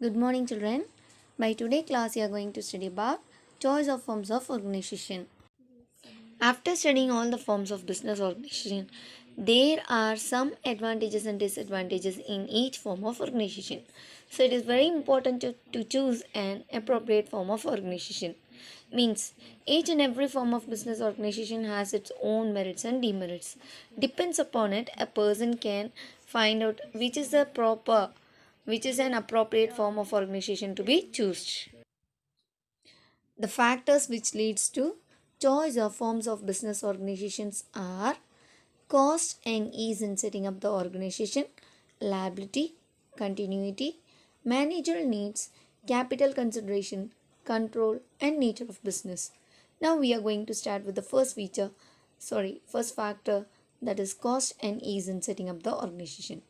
Good morning, children. By today class, we are going to study about choice of forms of organization. After studying all the forms of business organization, there are some advantages and disadvantages in each form of organization. So it is very important to choose an appropriate form of organization. Means each and every form of business organization has its own merits and demerits. Depends upon it, a person can find out which is an appropriate form of organization to be chosen. The factors which leads to choice of forms of business organizations are cost and ease in setting up the organization, liability, continuity, managerial needs, capital consideration, control and nature of business. Now we are going to start with the first factor, that is cost and ease in setting up the organization.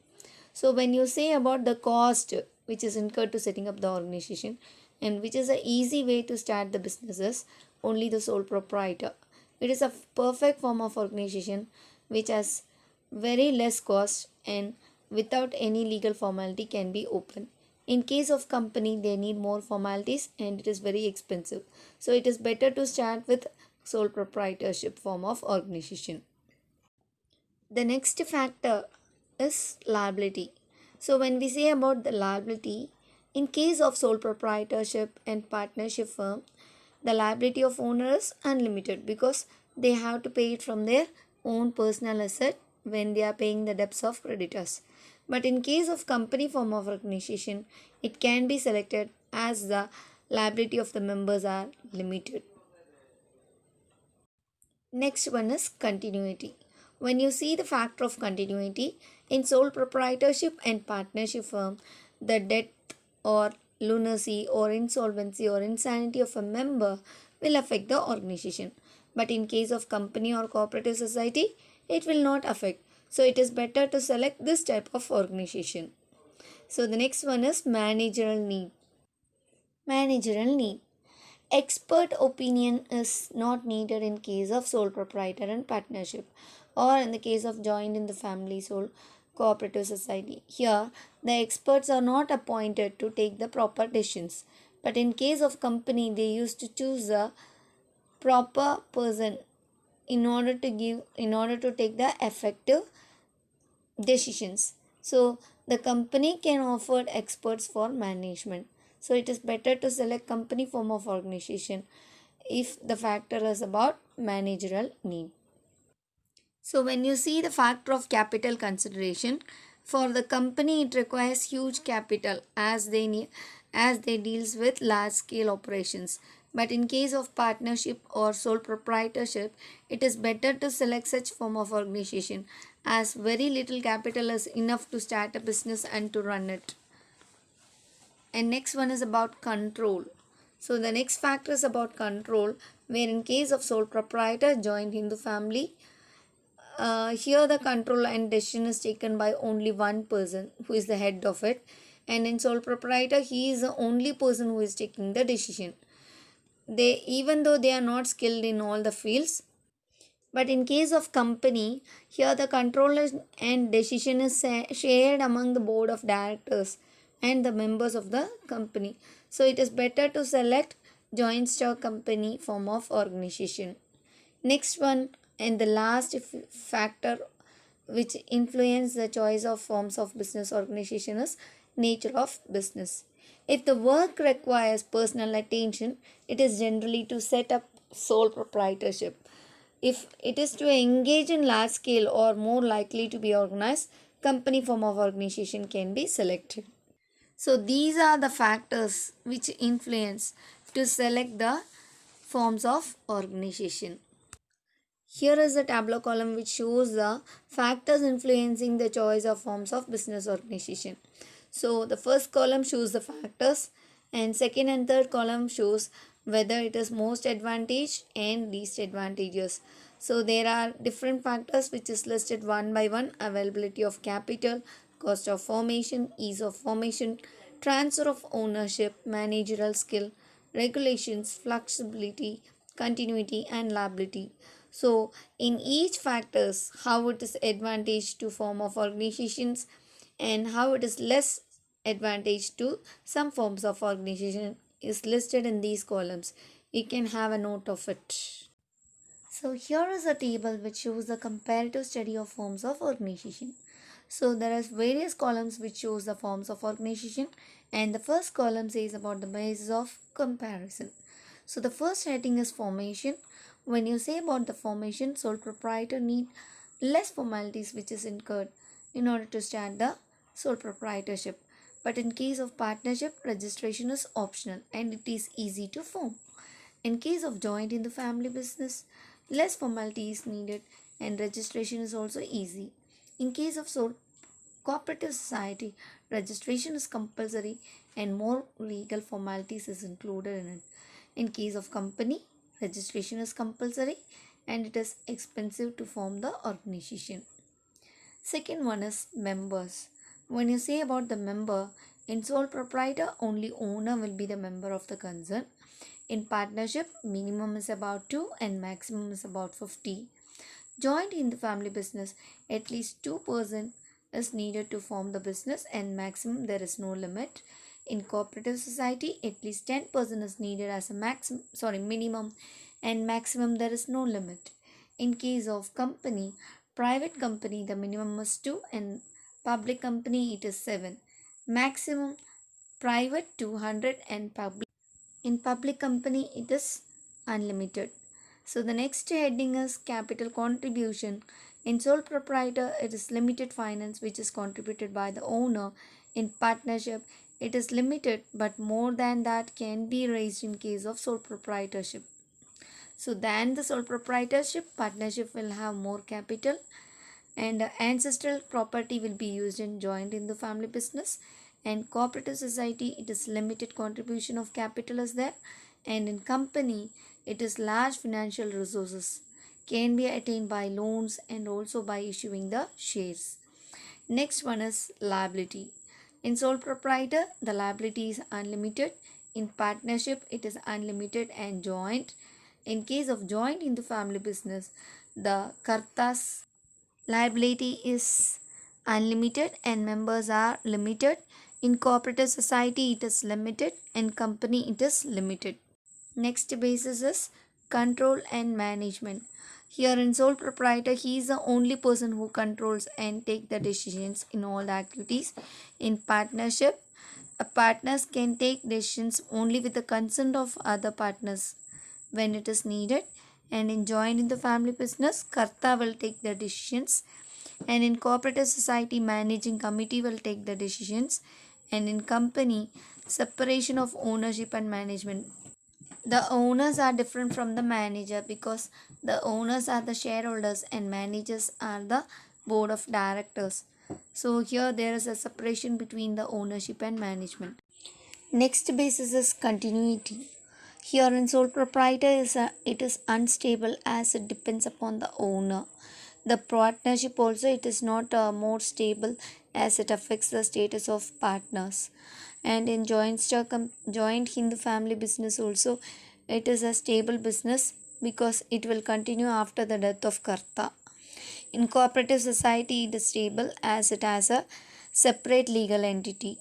So when you say about the cost which is incurred to setting up the organization and which is a easy way to start the businesses, only the sole proprietor. It is a perfect form of organization which has very less cost and without any legal formality can be open. In case of company, they need more formalities and it is very expensive. So it is better to start with sole proprietorship form of organization. The next factor is liability. So when we say about the liability, in case of sole proprietorship and partnership firm, the liability of owner is unlimited because they have to pay it from their own personal asset when they are paying the debts of creditors. But in case of company form of organization, it can be selected as the liability of the members are limited. Next one is continuity. When you see the factor of continuity in sole proprietorship and partnership firm, the death or lunacy or insolvency or insanity of a member will affect the organization. But in case of company or cooperative society, it will not affect. So it is better to select this type of organization. So the next one is managerial need. Managerial need. Expert opinion is not needed in case of sole proprietor and partnership or in the case of joined in the family sole cooperative society. Here, the experts are not appointed to take the proper decisions. But in case of company, they used to choose a proper person in order to take the effective decisions. So the company can offer experts for management. So it is better to select company form of organization if the factor is about managerial need. So when you see the factor of capital consideration, for the company it requires huge capital as they deals with large scale operations. But in case of partnership or sole proprietorship, it is better to select such form of organization as very little capital is enough to start a business and to run it. And next one is about control. So the next factor is about control, where in case of sole proprietor joined Hindu family, here the control and decision is taken by only one person who is the head of it, and in sole proprietor he is the only person who is taking the decision. They, even though they are not skilled in all the fields, but in case of company, here the control and decision is shared among the board of directors and the members of the company. So it is better to select joint stock company form of organization. Next one and the last factor which influence the choice of forms of business organization is nature of business. If the work requires personal attention, it is generally to set up sole proprietorship. If it is to engage in large scale or more likely to be organized, company form of organization can be selected. So these are the factors which influence to select the forms of organization. Here is a tableau column which shows the factors influencing the choice of forms of business organization. So the first column shows the factors and second and third column shows whether it is most advantage and least advantageous. So there are different factors which is listed one by one: availability of capital, cost of formation, ease of formation, transfer of ownership, managerial skill, regulations, flexibility, continuity and liability. So in each factors, how it is advantage to form of organizations and how it is less advantage to some forms of organization is listed in these columns. You can have a note of it. So here is a table which shows the comparative study of forms of organization. So there are various columns which shows the forms of organization, and the first column says about the basis of comparison. So the first heading is formation. When you say about the formation, sole proprietor need less formalities which is incurred in order to start the sole proprietorship. But in case of partnership, registration is optional and it is easy to form. In case of joint in the family business, less formality is needed and registration is also easy. In case of sole cooperative society, registration is compulsory and more legal formalities is included in it. In case of company, registration is compulsory and it is expensive to form the organization. Second one is members. When you say about the member, in sole proprietor, only owner will be the member of the concern. In partnership, minimum is about 2 and maximum is about 50. Joint in the family business, at least 2% is needed to form the business and maximum there is no limit. In cooperative society, at least 10% is needed as a minimum and maximum there is no limit. In case of company, private company the minimum is 2 and public company it is 7. Maximum private 200 and public in public company it is unlimited. So the next heading is capital contribution. In sole proprietor it is limited finance which is contributed by the owner. In partnership it is limited but more than that can be raised in case of sole proprietorship. So than the sole proprietorship, partnership will have more capital and ancestral property will be used in joint in the family business. And cooperative society it is limited contribution of capital is there, and in company it is large financial resources can be attained by loans and also by issuing the shares. Next one is liability. In sole proprietor the liability is unlimited. In partnership it is unlimited and joint. In case of joint in the family business, the karta's liability is unlimited and members are limited. In cooperative society it is limited and company it is limited. Next basis is control and management. Here in sole proprietor he is the only person who controls and take the decisions in all the activities. In partnership, partners can take decisions only with the consent of other partners when it is needed. And in joint in the family business, karta will take the decisions. And in cooperative society, managing committee will take the decisions. And in company, separation of ownership and management. The owners are different from the manager because the owners are the shareholders and managers are the board of directors. So here there is a separation between the ownership and management. Next basis is continuity. Here in sole proprietor it is unstable as it depends upon the owner. The partnership also it is not more stable as it affects the status of partners. And in joint Hindu family business also it is a stable business because it will continue after the death of karta. In cooperative society it is stable as it has a separate legal entity.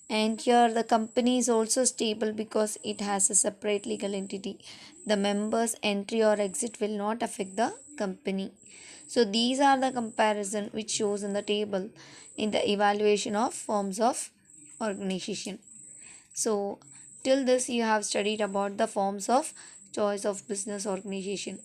And here the company is also stable because it has a separate legal entity. The members' entry or exit will not affect the company. So these are the comparison which shows in the table in the evaluation of forms of organization. So till this you have studied about the forms of choice of business organization.